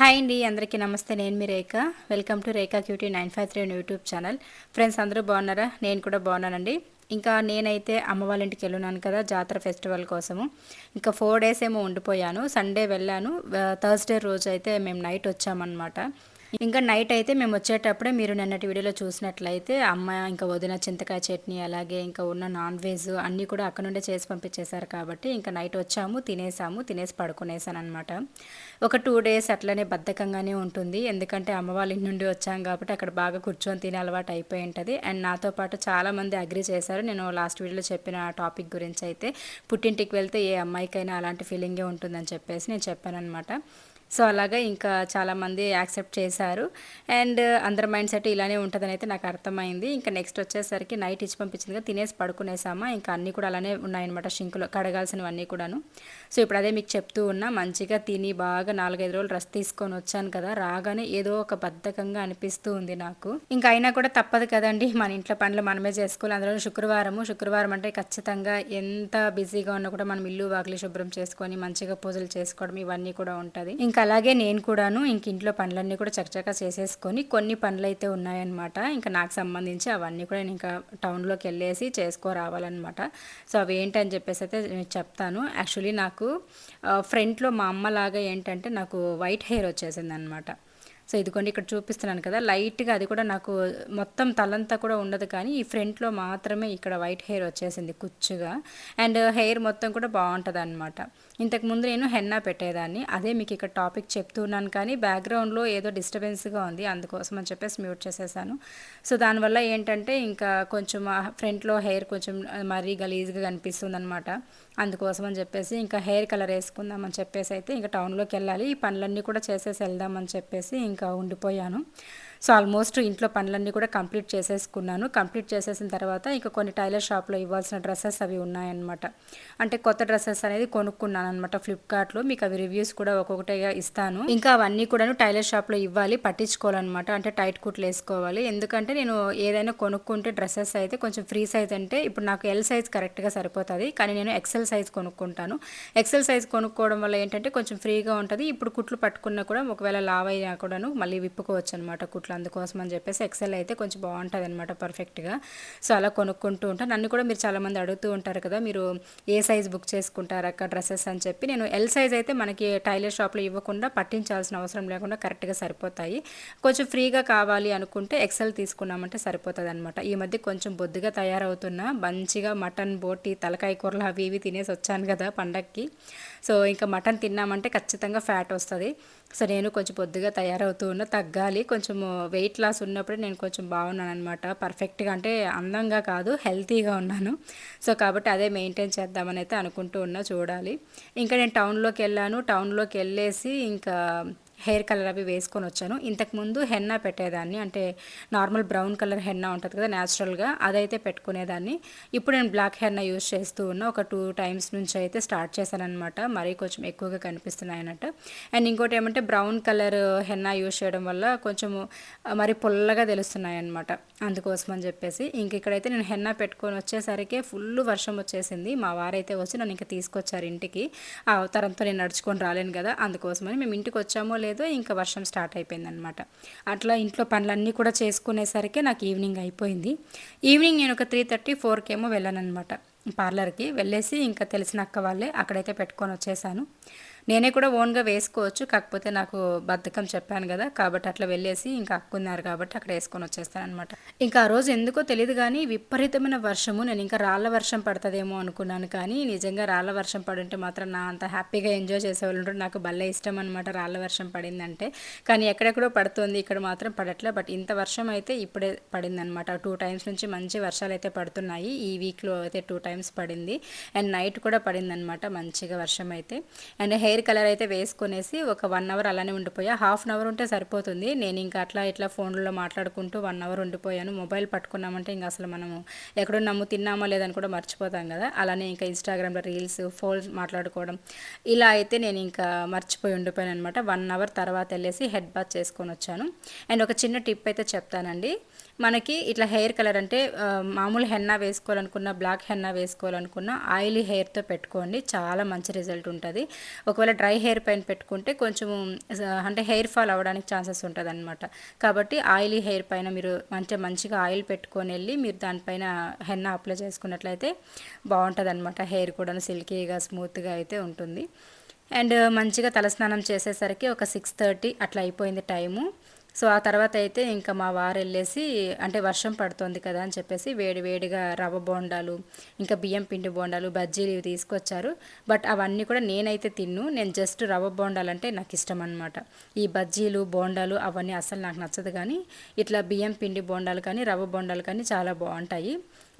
Hi అండి, అందరికీ నమస్తే. నేను మీ Rekha. Welcome to Rekha cutie 953 YouTube channel. Friends అందరూ బాగున్నారా? నేను కూడా బాగున్నానండి. ఇంకా నేనైతే అమ్మ వాళ్ళ ఇంటికి వెళ్ళున్నాను కదా, జాతర ఫెస్టివల్ కోసము. ఇంకా 4 డేస్ ఏమో ఉండిపోయాను. సండే వెళ్ళాను. థర్స్డే రోజు అయితే మేము నైట్ వచ్చామన్నమాట. ఇంకా నైట్ అయితే మేము వచ్చేటప్పుడే మీరు నిన్నటి వీడియోలో చూసినట్లయితే అమ్మ ఇంకా వదిన చింతకాయ చట్నీ అలాగే ఇంకా ఉన్న నాన్ వెజ్ అన్నీ కూడా అక్కడ నుండే చేసి పంపించేశారు. కాబట్టి ఇంకా నైట్ వచ్చాము, తినేసి పడుకునేసాను అనమాట. ఒక 2 డేస్ అట్లనే బద్ధకంగానే ఉంటుంది. ఎందుకంటే అమ్మ వాళ్ళ ఇంటి నుండి వచ్చాం కాబట్టి అక్కడ బాగా కూర్చొని తినే అలవాటు అయిపోయి ఉంటుంది. అండ్ నాతో పాటు చాలామంది అగ్రి చేశారు. నేను లాస్ట్ వీడియోలో చెప్పిన టాపిక్ గురించి అయితే పుట్టింటికి వెళ్తే ఏ అమ్మాయికైనా అలాంటి ఫీలింగే ఉంటుందని చెప్పేసి నేను చెప్పాను అనమాట. సో అలాగా ఇంకా చాలామంది యాక్సెప్ట్ చేశారు. అండ్ అందరి మైండ్ సెట్ ఇలానే ఉంటుందని అయితే నాకు అర్థమైంది. ఇంకా నెక్స్ట్ వచ్చేసరికి నైట్ ఇచ్చి పంపించిందిగా తినేసి పడుకునేసామా. ఇంకా అన్నీ కూడా అలానే ఉన్నాయన్నమాట, షింకులో కడగాల్సినవన్నీ కూడాను. సో ఇప్పుడు అదే మీకు చెప్తూ ఉన్నా, మంచిగా తిని బాగా 4-5 రోజులు రెస్ట్ తీసుకొని వచ్చాను కదా, రాగానే ఏదో ఒక బద్ధకంగా అనిపిస్తూ ఉంది నాకు. ఇంకా అయినా కూడా తప్పదు కదండి, మన ఇంట్లో పనులు మనమే చేసుకోవాలి. అందులో శుక్రవారం అంటే ఖచ్చితంగా ఎంత బిజీగా ఉన్నా కూడా మనం ఇల్లు వాకిలి శుభ్రం చేసుకొని మంచిగా పూజలు చేసుకోవడం ఇవన్నీ కూడా ఉంటుంది. ఇంకా అలాగే నేను కూడాను ఇంట్లో పనులన్నీ కూడా చకచకా చేసేసుకొని కొన్ని పనులు అయితే ఉన్నాయన్నమాట. ఇంకా నాకు సంబంధించి అవన్నీ కూడా నేను ఇంకా టౌన్లోకి వెళ్ళేసి చేసుకోరావాలన్నమాట. సో అవి ఏంటని చెప్పేసి అయితే నేను చెప్తాను. యాక్చువల్లీ నాకు ఫ్రంట్లో మా అమ్మలాగా ఏంటంటే నాకు వైట్ హెయిర్ వచ్చేసింది అనమాట. సో ఇదిగోండి ఇక్కడ చూపిస్తున్నాను కదా, లైట్గా అది కూడా నాకు మొత్తం తలంతా కూడా ఉండదు, కానీ ఈ ఫ్రంట్లో మాత్రమే ఇక్కడ వైట్ హెయిర్ వచ్చేసింది కుచ్చుగా. అండ్ హెయిర్ మొత్తం కూడా బాగుంటుంది అనమాట. ఇంతకుముందు నేను హెన్నా పెట్టేదాన్ని, అదే మీకు ఇక్కడ టాపిక్ చెప్తున్నాను, కానీ బ్యాక్గ్రౌండ్లో ఏదో డిస్టర్బెన్స్గా ఉంది, అందుకోసం అని చెప్పేసి మ్యూట్ చేసేసాను. సో దానివల్ల ఏంటంటే ఇంకా కొంచెం ఫ్రంట్లో హెయిర్ కొంచెం మరీ గలీజ్గా కనిపిస్తుంది అనమాట. అందుకోసం అని చెప్పేసి ఇంకా హెయిర్ కలర్ వేసుకుందామని చెప్పేసి అయితే ఇంకా టౌన్లోకి వెళ్ళాలి, ఈ పనులన్నీ కూడా చేసేసి వెళ్దామని చెప్పేసి ఇంకా ఉండిపోయాను. సో ఆల్మోస్ట్ ఇంట్లో పనులన్నీ కూడా కంప్లీట్ చేసేసుకున్నాను. కంప్లీట్ చేసేసిన తర్వాత ఇంకా కొన్ని టైలర్ షాప్లో ఇవ్వాల్సిన డ్రెస్సెస్ అవి ఉన్నాయన్నమాట. అంటే కొత్త డ్రెస్సెస్ అనేది కొనుక్కున్నాను అనమాట ఫ్లిప్కార్ట్లో. మీకు అవి రివ్యూస్ కూడా ఒక్కొక్కటిగా ఇస్తాను. ఇంకా అవన్నీ కూడా టైలర్ షాప్లో ఇవ్వాలి, పట్టించుకోవాలన్నమాట. అంటే టైట్ కుట్లు వేసుకోవాలి. ఎందుకంటే నేను ఏదైనా కొనుక్కుంటే డ్రెస్సెస్ అయితే కొంచెం ఫ్రీ సైజ్, అంటే ఇప్పుడు నాకు ఎల్ సైజ్ కరెక్ట్గా సరిపోతుంది, కానీ నేను ఎక్సెల్ సైజ్ కొనుక్కుంటాను. ఎక్సెల్ సైజ్ కొనుక్కోవడం వల్ల ఏంటంటే కొంచెం ఫ్రీగా ఉంటుంది. ఇప్పుడు కుట్లు పట్టుకున్నా కూడా ఒకవేళ లావ్ అయినా కూడాను మళ్ళీ విప్పుకోవచ్చు అనమాట కుట్లు. అందుకోసం అని చెప్పేసి ఎక్సెల్ అయితే కొంచెం బాగుంటుంది అనమాట పర్ఫెక్ట్గా. సో అలా కొనుక్కుంటూ ఉంటాను. నన్ను కూడా మీరు చాలామంది అడుగుతూ ఉంటారు కదా, మీరు ఏ సైజ్ బుక్ చేసుకుంటారు అక్క డ్రెస్సెస్ అని చెప్పి. నేను ఎల్ సైజ్ అయితే మనకి టైలర్ షాప్లో ఇవ్వకుండా పట్టించాల్సిన అవసరం లేకుండా కరెక్ట్గా సరిపోతాయి. కొంచెం ఫ్రీగా కావాలి అనుకుంటే ఎక్సెల్ తీసుకున్నామంటే సరిపోతుంది అనమాట. ఈ మధ్య కొంచెం బొద్దుగా తయారవుతున్నా, మంచిగా మటన్ బోటి తలకాయ కూరలు అవి ఇవి తినేసి వచ్చాను కదా పండక్కి. సో ఇంకా మటన్ తిన్నామంటే ఖచ్చితంగా ఫ్యాట్ వస్తుంది. సో నేను కొంచెం పొద్దుగా తయారవుతూ ఉన్నా, తగ్గాలి. కొంచెము వెయిట్ లాస్ ఉన్నప్పుడే నేను కొంచెం బాగున్నాను అనమాట, పర్ఫెక్ట్గా, అంటే అందంగా కాదు హెల్తీగా ఉన్నాను. సో కాబట్టి అదే మెయింటైన్ చేద్దామని అయితే అనుకుంటూ ఉన్నా, చూడాలి. ఇంకా నేను టౌన్లోకి వెళ్ళేసి ఇంకా హెయిర్ కలర్ అవి వేసుకొని వచ్చాను. ఇంతకుముందు హెన్నా పెట్టేదాన్ని, అంటే నార్మల్ బ్రౌన్ కలర్ హెన్నా ఉంటుంది కదా న్యాచురల్గా, అదైతే పెట్టుకునేదాన్ని. ఇప్పుడు నేను బ్లాక్ హెన్నా యూస్ చేస్తూ ఉన్నా. ఒక 2 times నుంచి అయితే స్టార్ట్ చేశాను అనమాట. మరీ కొంచెం ఎక్కువగా కనిపిస్తున్నాయి అన్నట్టు. అండ్ ఇంకోటి ఏమంటే బ్రౌన్ కలర్ హెన్నా యూస్ చేయడం వల్ల కొంచెము మరి పొల్లగా తెలుస్తున్నాయి అనమాట. అందుకోసం అని చెప్పేసి ఇంక ఇక్కడైతే నేను హెన్నా పెట్టుకొని వచ్చేసరికి ఫుల్ వర్షం వచ్చేసింది. మా వారైతే వచ్చి నన్ను ఇంకా తీసుకొచ్చారు ఇంటికి. ఆ అవతారంతో నేను నడుచుకొని రాలేను కదా, అందుకోసమని మేము ఇంటికి వచ్చామో లేదో ఇంకా వర్షం స్టార్ట్ అయిపోయిందనమాట. అట్లా ఇంట్లో పనులన్నీ కూడా చేసుకునేసరికి నాకు ఈవినింగ్ అయిపోయింది. ఈవినింగ్ నేను ఒక 3:30-4 ఏమో వెళ్ళాను అనమాట పార్లర్కి. వెళ్ళేసి ఇంకా తెలిసిన అక్క వాళ్ళే అక్కడైతే పెట్టుకొని వచ్చేసాను. నేనే కూడా ఓన్గా వేసుకోవచ్చు, కాకపోతే నాకు బద్ధకం చెప్పాను కదా, కాబట్టి అట్లా వెళ్ళేసి ఇంకా అక్కున్నారు కాబట్టి అక్కడ వేసుకొని వచ్చేస్తాను అనమాట. ఇంకా ఆ రోజు ఎందుకో తెలియదు కానీ విపరీతమైన వర్షము. నేను ఇంకా రాళ్ళ వర్షం పడుతుందేమో అనుకున్నాను, కానీ నిజంగా రాళ్ళ వర్షం పడుంటే మాత్రం నా అంత హ్యాపీగా ఎంజాయ్ చేసేవాళ్ళు ఉంటారు. నాకు భలే ఇష్టం అనమాట రాళ్ళ వర్షం పడిందంటే. కానీ ఎక్కడెక్కడో పడుతుంది, ఇక్కడ మాత్రం పడట్లే. బట్ ఇంత వర్షం అయితే ఇప్పుడే పడిందనమాట. 2 times నుంచి మంచి వర్షాలు అయితే పడుతున్నాయి. ఈ వీక్లో అయితే 2 times పడింది. అండ్ నైట్ కూడా పడిందనమాట మంచిగా వర్షం అయితే. అండ్ హెయిర్ కలర్ అయితే వేసుకునేసి ఒక 1 hour అలానే ఉండిపోయా. ½ hour ఉంటే సరిపోతుంది. నేను ఇంకా అట్లా ఇట్లా ఫోన్లో మాట్లాడుకుంటూ 1 hour ఉండిపోయాను. మొబైల్ పట్టుకున్నామంటే ఇంకా అసలు మనము ఎక్కడున్నాము తిన్నామా లేదని కూడా మర్చిపోతాం కదా. అలానే ఇంకా ఇన్స్టాగ్రామ్లో రీల్స్ ఫోన్ మాట్లాడుకోవడం ఇలా అయితే నేను ఇంకా మర్చిపోయి ఉండిపోయాను అనమాట. 1 hour తర్వాత వెళ్ళేసి హెడ్ బాత్ చేసుకొని వచ్చాను. అండ్ ఒక చిన్న టిప్ అయితే చెప్తానండి. మనకి ఇట్లా హెయిర్ కలర్ అంటే మామూలు హెన్నా వేసుకోవాలనుకున్న, బ్లాక్ హెన్నా వేసుకోవాలనుకున్న ఆయిలీ హెయిర్తో పెట్టుకోండి, చాలా మంచి రిజల్ట్ ఉంటుంది. ఒక ఒకవేళ డ్రై హెయిర్ పైన పెట్టుకుంటే కొంచెం అంటే హెయిర్ ఫాల్ అవ్వడానికి ఛాన్సెస్ ఉంటుంది అనమాట. కాబట్టి ఆయిలీ హెయిర్ పైన మీరు మంచిగా ఆయిల్ పెట్టుకొని వెళ్ళి మీరు దానిపైన హెన్నా అప్లై చేసుకున్నట్లయితే బాగుంటుంది అనమాట. హెయిర్ కూడా సిల్కీగా స్మూత్గా అయితే ఉంటుంది. అండ్ మంచిగా తలస్నానం చేసేసరికి ఒక 6:30 అట్లా అయిపోయింది టైము. సో ఆ తర్వాత అయితే ఇంకా మా వారు వెళ్ళేసి, అంటే వర్షం పడుతుంది కదా అని చెప్పేసి వేడి వేడిగా రవ్వ బోండాలు, ఇంకా బియ్యం పిండి బోండాలు, బజ్జీలు ఇవి తీసుకొచ్చారు. బట్ అవన్నీ కూడా నేనైతే నేను జస్ట్ రవ్వ బోండాలు అంటే నాకు ఇష్టం అనమాట. ఈ బజ్జీలు బోండాలు అవన్నీ అస్సలు నాకు నచ్చదు, కానీ ఇట్లా బియ్యం పిండి బోండాలు కానీ రవ్వ బోండాలు కానీ చాలా బాగుంటాయి.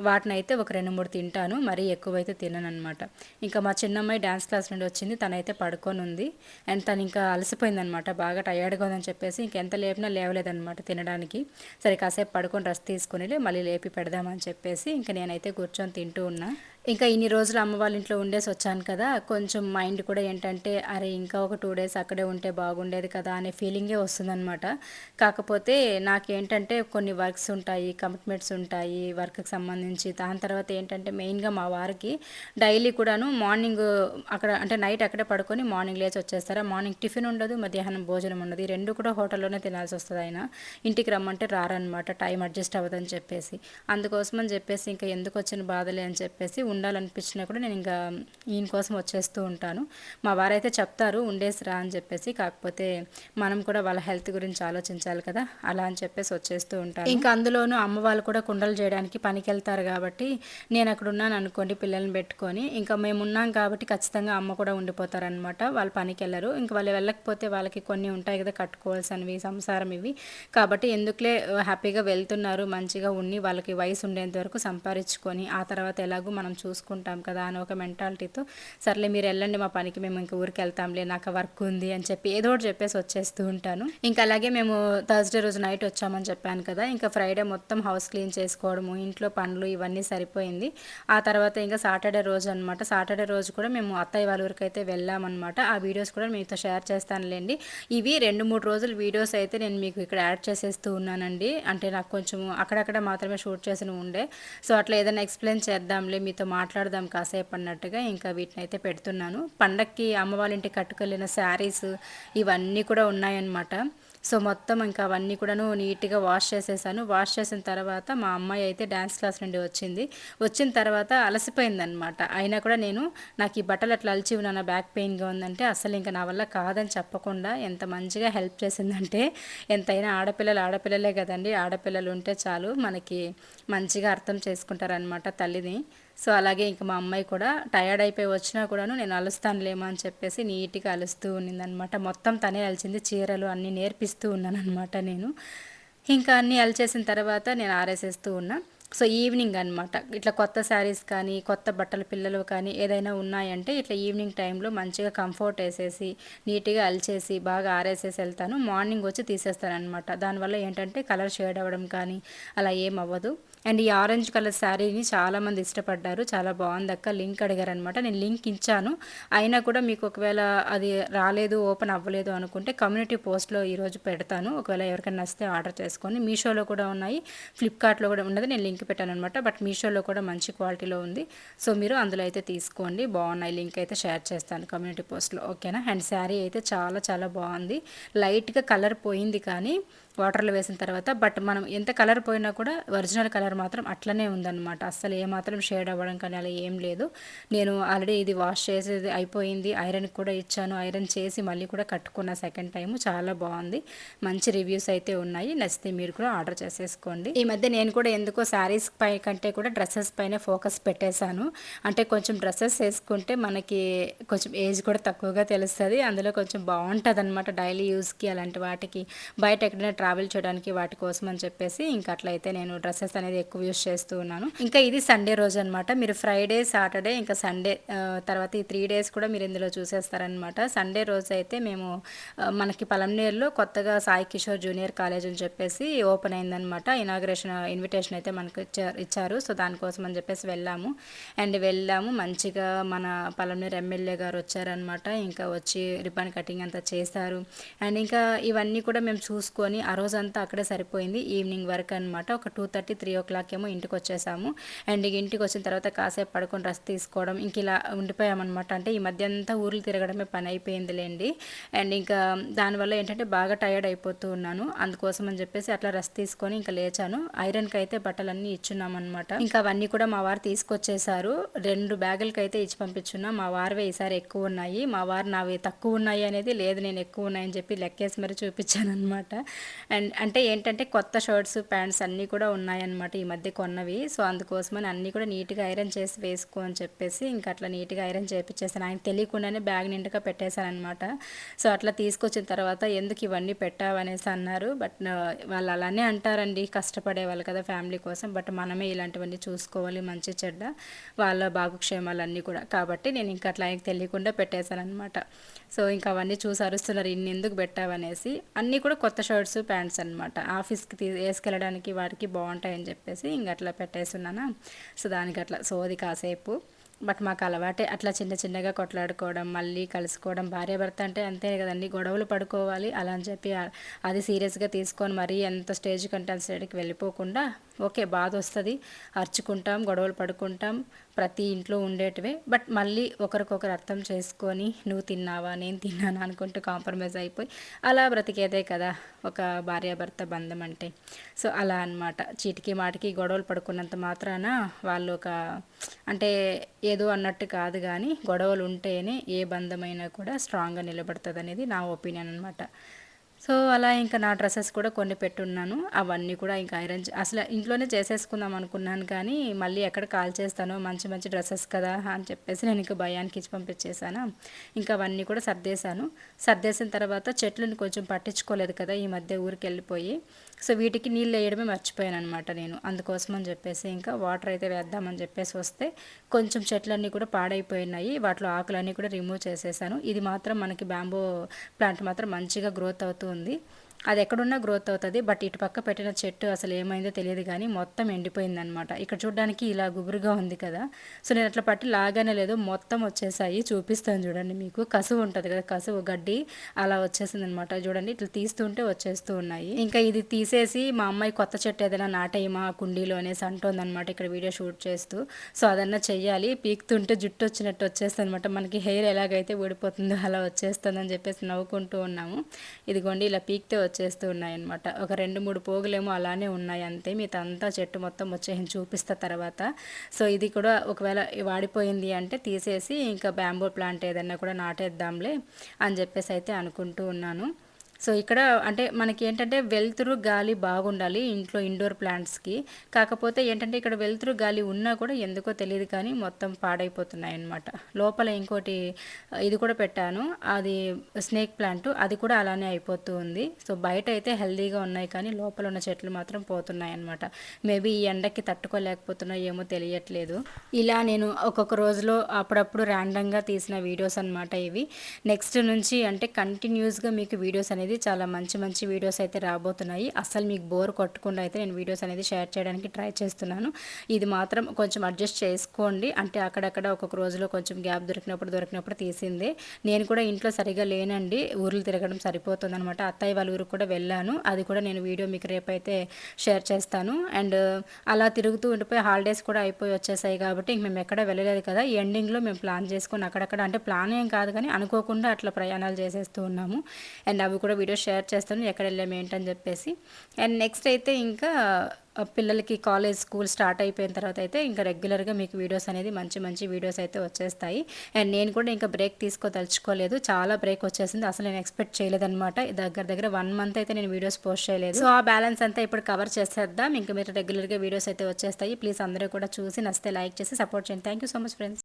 వాటిని అయితే ఒక 2-3 తింటాను, మరీ ఎక్కువైతే తినను అనమాట. ఇంకా మా చిన్నమ్మాయి డ్యాన్స్ క్లాస్ నుండి వచ్చింది, తనైతే పడుకొని ఉంది. అండ్ తను ఇంకా అలసిపోయిందనమాట, బాగా టయర్డ్గా ఉందని చెప్పేసి ఇంకెంత లేపినా లేవలేదనమాట తినడానికి. సరే కాసేపు పడుకొని రెస్ట్ తీసుకుని మళ్ళీ లేపి పెడదామని చెప్పేసి ఇంకా నేనైతే కూర్చొని తింటూ ఉన్నా. ఇంకా ఇన్ని రోజులు అమ్మ వాళ్ళ ఇంట్లో ఉండేసి వచ్చాను కదా, కొంచెం మైండ్ కూడా ఏంటంటే అరే ఇంకా ఒక 2 డేస్ అక్కడే ఉంటే బాగుండేది కదా అనే ఫీలింగే వస్తుందన్నమాట. కాకపోతే నాకేంటంటే కొన్ని వర్క్స్ ఉంటాయి, కమిట్మెంట్స్ ఉంటాయి వర్క్కి సంబంధించి. దాని తర్వాత ఏంటంటే మెయిన్గా మా వారికి డైలీ కూడాను మార్నింగ్ అక్కడ అంటే నైట్ అక్కడే పడుకొని మార్నింగ్ లేచి వచ్చేస్తారా. మార్నింగ్ టిఫిన్ ఉండదు, మధ్యాహ్నం భోజనం ఉండదు. ఈ రెండు కూడా హోటల్లోనే తినాల్సి వస్తుంది. ఆయన ఇంటికి రమ్మంటే రారనమాట, టైం అడ్జస్ట్ అవ్వదని చెప్పేసి. అందుకోసమని చెప్పేసి ఇంకా ఎందుకు వచ్చిన బాధలే అని చెప్పేసి ఉండాలనిపించినా కూడా నేను ఇంకా ఈయన కోసం వచ్చేస్తూ ఉంటాను. మా వారైతే చెప్తారు ఉండేసి రా అని చెప్పేసి, కాకపోతే మనం కూడా వాళ్ళ హెల్త్ గురించి ఆలోచించాలి కదా, అలా అని చెప్పేసి వచ్చేస్తూ ఉంటాను. ఇంకా అందులోనూ అమ్మ వాళ్ళు కూడా కుండలు చేయడానికి పనికి వెళ్తారు కాబట్టి నేను అక్కడ ఉన్నాను అనుకోండి పిల్లల్ని పెట్టుకొని, ఇంకా మేము ఉన్నాం కాబట్టి ఖచ్చితంగా అమ్మ కూడా ఉండిపోతారనమాట. వాళ్ళు పనికి వెళ్ళరు. ఇంకా వాళ్ళు వెళ్ళకపోతే వాళ్ళకి కొన్ని ఉంటాయి కదా కట్టుకోవాల్సినవి, సంసారం ఇవి. కాబట్టి ఎందుకులే హ్యాపీగా వెళ్తున్నారు, మంచిగా ఉండి వాళ్ళకి వయసు ఉండేంత వరకు సంపాదించుకొని ఆ తర్వాత ఎలాగో మనం చూసుకుంటాం కదా అని ఒక మెంటాలిటీతో సర్లే మీరు వెళ్ళండి మా పనికి, మేము ఇంక ఊరికి వెళ్తాంలే, నాకు వర్క్ ఉంది అని చెప్పి ఏదో ఒకటి చెప్పేసి వచ్చేస్తూ ఉంటాను. ఇంకా అలాగే మేము థర్స్డే రోజు నైట్ వచ్చామని చెప్పాను కదా, ఇంకా ఫ్రైడే మొత్తం హౌస్ క్లీన్ చేసుకోవడము, ఇంట్లో పనులు ఇవన్నీ సరిపోయింది. ఆ తర్వాత ఇంకా సాటర్డే రోజు అనమాట. సాటర్డే రోజు కూడా మేము అత్తయ్య వాళ్ళ ఊరికి అయితే వెళ్ళామన్నమాట. ఆ వీడియోస్ కూడా మీతో షేర్ చేస్తానులేండి. ఇవి 2-3 రోజుల వీడియోస్ అయితే నేను మీకు ఇక్కడ యాడ్ చేసేస్తూ ఉన్నానండి. అంటే నాకు కొంచెం అక్కడక్కడ మాత్రమే షూట్ చేసిన ఉండే, సో అట్లా ఏదైనా ఎక్స్ప్లెయిన్ చేద్దాంలే మీతో మాట్లాడదాం కాసేపు అన్నట్టుగా ఇంకా వీటిని అయితే పెడుతున్నాను. పండక్కి అమ్మ వాళ్ళ ఇంటికి కట్టుకెళ్ళిన శారీస్ ఇవన్నీ కూడా ఉన్నాయన్నమాట. సో మొత్తం ఇంకా అవన్నీ కూడాను నీట్గా వాష్ చేసేసాను. వాష్ చేసిన తర్వాత మా అమ్మాయి అయితే డ్యాన్స్ క్లాస్ నుండి వచ్చిన తర్వాత అలసిపోయిందనమాట. అయినా కూడా నాకు ఈ బట్టలు అట్లా అలిచి నా బ్యాక్ పెయిన్గా ఉందంటే అసలు ఇంకా నా వల్ల కాదని చెప్పకుండా ఎంత మంచిగా హెల్ప్ చేసిందంటే, ఎంతైనా ఆడపిల్లలే కదండి, ఆడపిల్లలు ఉంటే చాలు మనకి మంచిగా అర్థం చేసుకుంటారనమాట తల్లిని. సో అలాగే ఇంకా మా అమ్మాయి కూడా టయర్డ్ అయిపోయి వచ్చినా కూడాను నేను అలుస్తానులేమో అని చెప్పేసి నీట్గా అలుస్తూ ఉన్నిందనమాట. మొత్తం తనే అలిచింది, చీరలు అన్నీ నేర్పిస్తూ ఉన్నాను అనమాట నేను. ఇంకా అన్నీ అలిచేసిన తర్వాత నేను ఆరేసేస్తూ ఉన్నా. సో ఈవినింగ్ అనమాట, ఇట్లా కొత్త శారీస్ కానీ కొత్త బట్టలు పిల్లలు కానీ ఏదైనా ఉన్నాయంటే ఇట్లా ఈవినింగ్ టైంలో మంచిగా కంఫర్ట్ వేసేసి నీట్గా అలిచేసి బాగా ఆరేసేసి వెళ్తాను. మార్నింగ్ వచ్చి తీసేస్తాను అనమాట. దానివల్ల ఏంటంటే కలర్ షేడ్ అవ్వడం కానీ అలా ఏం అవ్వదు. అండ్ ఈ ఆరెంజ్ కలర్ శారీని చాలామంది ఇష్టపడ్డారు, చాలా బాగుంది అక్క, లింక్ అడిగారనమాట. నేను లింక్ ఇచ్చాను. అయినా కూడా మీకు ఒకవేళ అది రాలేదు, ఓపెన్ అవ్వలేదు అనుకుంటే కమ్యూనిటీ పోస్ట్లో ఈరోజు పెడతాను. ఒకవేళ ఎవరికైనా నచ్చితే ఆర్డర్ చేసుకొని. మీషోలో కూడా ఉన్నాయి, ఫ్లిప్కార్ట్లో కూడా ఉన్నది, నేను లింక్ పెట్టాను అనమాట. బట్ మీషోలో కూడా మంచి క్వాలిటీలో ఉంది, సో మీరు అందులో అయితే తీసుకోండి, బాగున్నాయి. లింక్ అయితే షేర్ చేస్తాను కమ్యూనిటీ పోస్ట్లో, ఓకేనా. అండ్ శారీ అయితే చాలా చాలా బాగుంది. లైట్గా కలర్ పోయింది కానీ వాటర్లో వేసిన తర్వాత, బట్ మనం ఎంత కలర్ పోయినా కూడా ఒరిజినల్ కలర్ మాత్రం అట్లనే ఉందన్నమాట. అస్సలు ఏమాత్రం షేడ్ అవ్వడం కానీ అలా ఏం లేదు. నేను ఆల్రెడీ ఇది వాష్ చేసేది అయిపోయింది, ఐరన్కి కూడా ఇచ్చాను. ఐరన్ చేసి మళ్ళీ కూడా కట్టుకున్న సెకండ్ టైము. చాలా బాగుంది, మంచి రివ్యూస్ అయితే ఉన్నాయి. నచ్చితే మీరు కూడా ఆర్డర్ చేసేసుకోండి. ఈ మధ్య నేను కూడా ఎందుకో శారీస్ పై కంటే కూడా డ్రెస్సెస్ పైన ఫోకస్ పెట్టేశాను. అంటే కొంచెం డ్రెస్సెస్ వేసుకుంటే మనకి కొంచెం ఏజ్ కూడా తక్కువగా తెలుస్తుంది, అందులో కొంచెం బాగుంటుంది అనమాట డైలీ యూస్కి అలాంటి వాటికి. బయట ఎక్కడైనా ట్రావెల్ చేయడానికి వాటి కోసం అని చెప్పేసి ఇంకా అట్లయితే నేను డ్రెస్సెస్ అనేది ఎక్కువ యూస్ చేస్తూ ఉన్నాను. ఇంకా ఇది సండే రోజు అనమాట. మీరు ఫ్రైడే, సాటర్డే, ఇంకా సండే తర్వాత ఈ 3 డేస్ కూడా మీరు ఇందులో చూసేస్తారనమాట. సండే రోజు అయితే మేము మనకి పలంనేరులో కొత్తగా సాయి కిషోర్ జూనియర్ కాలేజ్ అని చెప్పేసి ఓపెన్ అయిందనమాట. ఇనాగ్రేషన్ ఇన్విటేషన్ అయితే మనకు మాకు ఇచ్చారు. సో దానికోసం అని చెప్పేసి వెళ్ళాము మంచిగా. మన పలమనేరు ఎమ్మెల్యే గారు వచ్చారనమాట. ఇంకా వచ్చి రిబ్బన్ కటింగ్ అంతా చేశారు. అండ్ ఇంకా ఇవన్నీ కూడా మేము చూసుకొని ఆ రోజంతా అక్కడే సరిపోయింది, ఈవినింగ్ వరకు అనమాట. ఒక 2:30, 3 ఏమో ఇంటికి వచ్చేసాము. అండ్ ఇంటికి వచ్చిన తర్వాత కాసేపు పడుకొని రెస్ట్ తీసుకోవడం ఇంక ఇలా ఉండిపోయామన్నమాట. అంటే ఈ మధ్య అంతా ఊర్లు తిరగడమే పని అయిపోయిందిలేండి. అండ్ ఇంకా దానివల్ల ఏంటంటే బాగా టైర్డ్ అయిపోతూ ఉన్నాను. అందుకోసం అని చెప్పేసి అట్లా రెస్ట్ తీసుకొని ఇంకా లేచాను. ఐరన్కి అయితే బట్టలన్నీ ఇచ్చున్నామన్నమాట. ఇంకా అవన్నీ కూడా మా వారు తీసుకొచ్చేసారు. 2 బ్యాగులకి అయితే ఇచ్చి పంపించున్నా. మా వారివే ఈసారి ఎక్కువ ఉన్నాయి, మా వారు నావి తక్కువ ఉన్నాయి అనేది లేదు, నేను ఎక్కువ ఉన్నాయని చెప్పి లెక్కేసి మరి చూపించాను అనమాట. అండ్ అంటే ఏంటంటే కొత్త షర్ట్స్ ప్యాంట్స్ అన్నీ కూడా ఉన్నాయన్నమాట ఈ మధ్య కొన్నవి. సో అందుకోసమని అన్నీ కూడా నీట్గా ఐరన్ చేసి వేసుకో అని చెప్పేసి ఇంకా అట్లా నీట్గా ఐరన్ చేయించేసాను. ఆయన తెలియకుండానే బ్యాగ్ నిండుగా పెట్టేశాను అనమాట. సో అట్లా తీసుకొచ్చిన తర్వాత ఎందుకు ఇవన్నీ పెట్టావనేసి అన్నారు. బట్ వాళ్ళు అలానే అంటారండి, కష్టపడే వాళ్ళు కదా ఫ్యామిలీ కోసం. బట్ మనమే ఇలాంటివన్నీ చూసుకోవాలి, మంచి చెడ్డ వాళ్ళ బాగుక్షేమాలన్నీ కూడా. కాబట్టి నేను ఇంకా అట్లా ఆయనకు తెలియకుండా పెట్టేశాను అనమాట. సో ఇంకా అవన్నీ చూసి అరుస్తున్నారు, ఇన్ని ఎందుకు పెట్టావనేసి. అన్నీ కూడా కొత్త షర్ట్స్ ప్యాంట్స్ అనమాట, ఆఫీస్కి వేసుకెళ్ళడానికి వాటికి బాగుంటాయని చెప్పేసి ఇంక అట్లా పెట్టేస్తున్నానా. సో దానికి అట్లా సోది కాసేపు. బట్ మాకు అలవాటే అట్లా చిన్న చిన్నగా కొట్లాడుకోవడం, మళ్ళీ కలుసుకోవడం. భార్యాభర్త అంటే అంతే కదండి, గొడవలు పడుకోవాలి. అలా అని చెప్పి అది సీరియస్గా తీసుకొని మరీ ఎంత స్టేజ్ కంటే అంత స్టేజ్కి వెళ్ళిపోకుండా, ఓకే బాధ వస్తుంది, అరుచుకుంటాం, గొడవలు పడుకుంటాం, ప్రతి ఇంట్లో ఉండేటివే. బట్ మళ్ళీ ఒకరికొకరు అర్థం చేసుకొని నువ్వు తిన్నావా నేను తిన్నాను అనుకుంటూ కాంప్రమైజ్ అయిపోయి అలా బ్రతికేదే కదా ఒక భార్యాభర్త బంధం అంటే. సో అలా అనమాట. చీటికి మాటికి గొడవలు పడుకున్నంత మాత్రాన వాళ్ళు అంటే ఏదో అన్నట్టు కాదు, కానీ గొడవలు ఉంటేనే ఏ బంధమైనా కూడా స్ట్రాంగ్గా నిలబడుతుంది అనేది నా ఒపీనియన్ అనమాట. సో అలా ఇంకా నా డ్రెస్సెస్ కూడా కొన్ని పెట్టున్నాను. అవన్నీ కూడా ఇంకా ఐరన్ అసలు ఇంట్లోనే చేసేసుకుందాం అనుకున్నాను, కానీ మళ్ళీ ఎక్కడ కాల్ చేస్తానో, మంచి మంచి డ్రెస్సెస్ కదా అని చెప్పేసి నేను ఇంకా భయానికి ఇచ్చి పంపించేసాను. ఇంకా అవన్నీ కూడా సర్దేసిన తర్వాత చెట్లను కొంచెం పట్టించుకోలేదు కదా ఈ మధ్య ఊరికి వెళ్ళిపోయి. సో వీటికి నీళ్ళు వేయడమే మర్చిపోయాను అనమాట నేను. అందుకోసం అని చెప్పేసి ఇంకా వాటర్ అయితే వేద్దామని చెప్పేసి వస్తే కొంచెం చెట్లన్నీ కూడా పాడైపోయినాయి. వాటిలో ఆకులన్నీ కూడా రిమూవ్ చేసేసాను. ఇది మాత్రం మనకి బ్యాంబో ప్లాంట్ మాత్రం మంచిగా గ్రోత్ అవుతుంది, అది ఎక్కడున్నా గ్రోత్ అవుతుంది. బట్ ఇటు పక్క పెట్టిన చెట్టు అసలు ఏమైందో తెలియదు, కానీ మొత్తం ఎండిపోయిందనమాట. ఇక్కడ చూడడానికి ఇలా గుబురుగా ఉంది కదా, సో నేను అట్లా పట్టి లాగానే లేదు, మొత్తం వచ్చేసాయి. చూపిస్తాను చూడండి మీకు. కసువు ఉంటుంది కదా, కసువు గడ్డి అలా వచ్చేసింది అనమాట. చూడండి ఇట్లా తీస్తుంటే వచ్చేస్తూ ఉన్నాయి. ఇంకా ఇది తీసేసి మా అమ్మాయి కొత్త చెట్టు ఏదైనా నాటేయమా కుండీలో అనేసి అంటుంది అనమాట ఇక్కడ వీడియో షూట్ చేస్తూ. సో అదన్నా చెయ్యాలి. పీకుతుంటే జుట్టు వచ్చినట్టు వచ్చేస్తుంది అనమాట. మనకి హెయిర్ ఎలాగైతే ఊడిపోతుందో అలా వచ్చేస్తుందని చెప్పేసి నవ్వుకుంటూ ఉన్నాము. ఇదిగోండి ఇలా పీకితే వచ్చేస్తూ ఉన్నాయన్నమాట. ఒక 2-3 పోగులేమో అలానే ఉన్నాయి అంతే, మిగతా చెట్టు మొత్తం వచ్చేసి చూపిస్తా తర్వాత. సో ఇది కూడా ఒకవేళ వాడిపోయింది అంటే తీసేసి ఇంకా బ్యాంబూ ప్లాంట్ ఏదన్నా కూడా నాటేద్దాంలే అని చెప్పేసి అయితే అనుకుంటూ ఉన్నాను. సో ఇక్కడ అంటే మనకి ఏంటంటే వెలుతురు గాలి బాగుండాలి ఇంట్లో ఇండోర్ ప్లాంట్స్కి. కాకపోతే ఏంటంటే ఇక్కడ వెలుతురు గాలి ఉన్నా కూడా ఎందుకో తెలియదు కానీ మొత్తం పాడైపోతున్నాయి అన్నమాట. లోపల ఇంకోటి ఇది కూడా పెట్టాను, అది స్నేక్ ప్లాంట్, అది కూడా అలానే అయిపోతూ ఉంది. సో బయట అయితే హెల్దీగా ఉన్నాయి, కానీ లోపల ఉన్న చెట్లు మాత్రం పోతున్నాయి అన్నమాట. మేబీ ఈ ఎండకి తట్టుకోలేకపోతున్నాయి ఏమో తెలియట్లేదు. ఇలా నేను ఒక్కొక్క రోజులో అప్పుడప్పుడు ర్యాండమ్గా తీసిన వీడియోస్ అనమాట ఇవి. నెక్స్ట్ నుంచి అంటే కంటిన్యూస్గా మీకు వీడియోస్ అనేది చాలా మంచి మంచి వీడియోస్ అయితే రాబోతున్నాయి. అసలు మీకు బోర్ కొట్టకుండా అయితే నేను వీడియోస్ అనేది షేర్ చేయడానికి ట్రై చేస్తున్నాను. ఇది మాత్రం కొంచెం అడ్జస్ట్ చేసుకోండి. అంటే అక్కడక్కడ ఒక్కొక్క రోజులో కొంచెం గ్యాప్ దొరికినప్పుడు తీసిందే. నేను కూడా ఇంట్లో సరిగా లేనండి, ఊర్లు తిరగడం సరిపోతుంది అనమాట. అత్తయ్య వాళ్ళ ఊరికి కూడా వెళ్ళాను, అది కూడా నేను వీడియో మీకు రేపైతే షేర్ చేస్తాను. అండ్ అలా తిరుగుతూ ఉండిపోయి హాలిడేస్ కూడా అయిపోయి వచ్చేసాయి కాబట్టి ఇంక మేము ఎక్కడ వెళ్ళలేదు కదా. ఈ ఎండింగ్లో మేము ప్లాన్ చేసుకొని అక్కడక్కడ, అంటే ప్లాన్ ఏం కాదు కానీ అనుకోకుండా అట్లా ప్రయాణాలు చేసేస్తూ ఉన్నాము. అండ్ అవి కూడా వీడియో షేర్ చేస్తాను ఎక్కడ వెళ్ళాము ఏంటని చెప్పేసి. అండ్ నెక్స్ట్ అయితే ఇంకా పిల్లలకి కాలేజ్ స్కూల్ స్టార్ట్ అయిపోయిన తర్వాత అయితే ఇంకా రెగ్యులర్గా మీకు వీడియోస్ అనేది మంచి మంచి వీడియోస్ అయితే వచ్చేస్తాయి. అండ్ నేను కూడా ఇంకా బ్రేక్ తీసుకోదలుచుకోలేదు, చాలా బ్రేక్ వచ్చేసింది. అసలు నేను ఎక్స్పెక్ట్ చేయలేదన్నమాట. దగ్గర 1 మంత్ అయితే నేను వీడియోస్ పోస్ట్ చేయలేదు. సో ఆ బ్యాలెన్స్ అంతా ఇప్పుడు కవర్ చేసేద్దాం. ఇంకా మీరు రెగ్యులర్గా వీడియోస్ అయితే వచ్చేస్తాయి. ప్లీజ్ అందరూ కూడా చూసి నచ్చితే లైక్ చేసి సపోర్ట్ చేయండి. Thank you so much friends.